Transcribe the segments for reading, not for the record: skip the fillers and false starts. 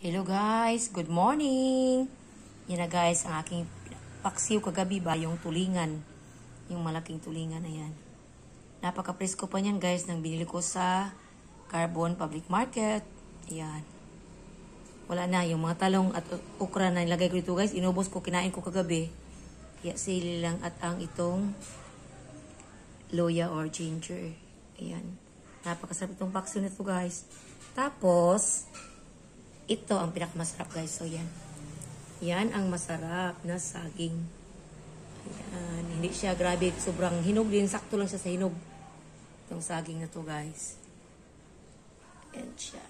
Hello guys, good morning! Yan na guys, ang aking paksiw kagabi ba, yung tulingan. Yung malaking tulingan na yan. Napaka-presko pa niyan guys, nang binili ko sa Carbon Public Market. Ayan. Wala na, yung mga talong at okra na nilagay ko dito guys, inubos ko, kinain ko kagabi. Kaya sili lang at ang itong loya or ginger. Ayan. Napakasarap itong paksiw nito guys. Tapos, ito ang pinakamasarap guys. So, yan. Yan ang masarap na saging. Ayan. Hindi siya grabe. Sobrang hinog din. Sakto lang siya sa hinog. Itong saging na to guys. Yan siya.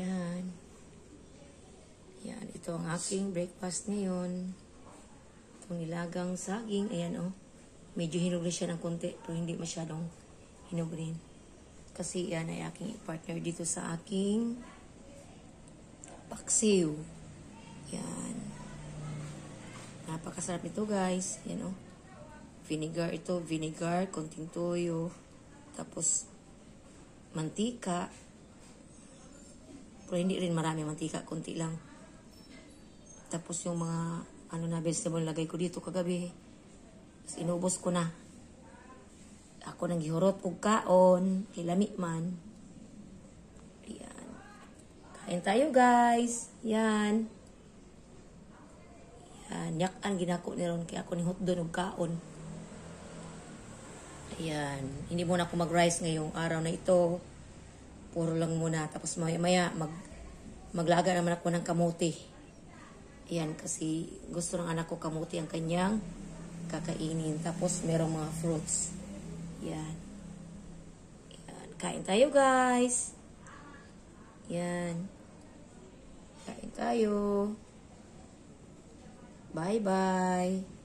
Yan. Yan. Ito ang aking breakfast ngayon. Itong nilagang saging. Ayan oh. Medyo hinog rin siya ng konti. Pero hindi masyadong hinog rin. Kasi yan ay aking partner dito sa aking paksiw. Yan. Napakasarap nito guys. Yan oh. Vinegar ito. Vinegar. Konting toyo. Tapos mantika. Pero hindi rin marami mantika. Konti lang. Tapos yung mga vegetable lagay ko dito kagabi. Tapos inubos ko na. Ako nang gihurot og kaon. Ilami man. Ayan. Kain tayo guys. Yan. Yan. Yakan ginako ni ron kaya ako ni hotdog og kaon. Ayan. Hindi muna ako mag-rice ngayong araw na ito. Puro lang muna. Tapos maya maglaga naman ako ng kamuti. Ayan. Kasi gusto ng anak ko kamuti ang kanyang kakainin. Tapos merong mga fruits. Yan. Yan. Kain tayo guys. Yan. Kain tayo. Bye-bye.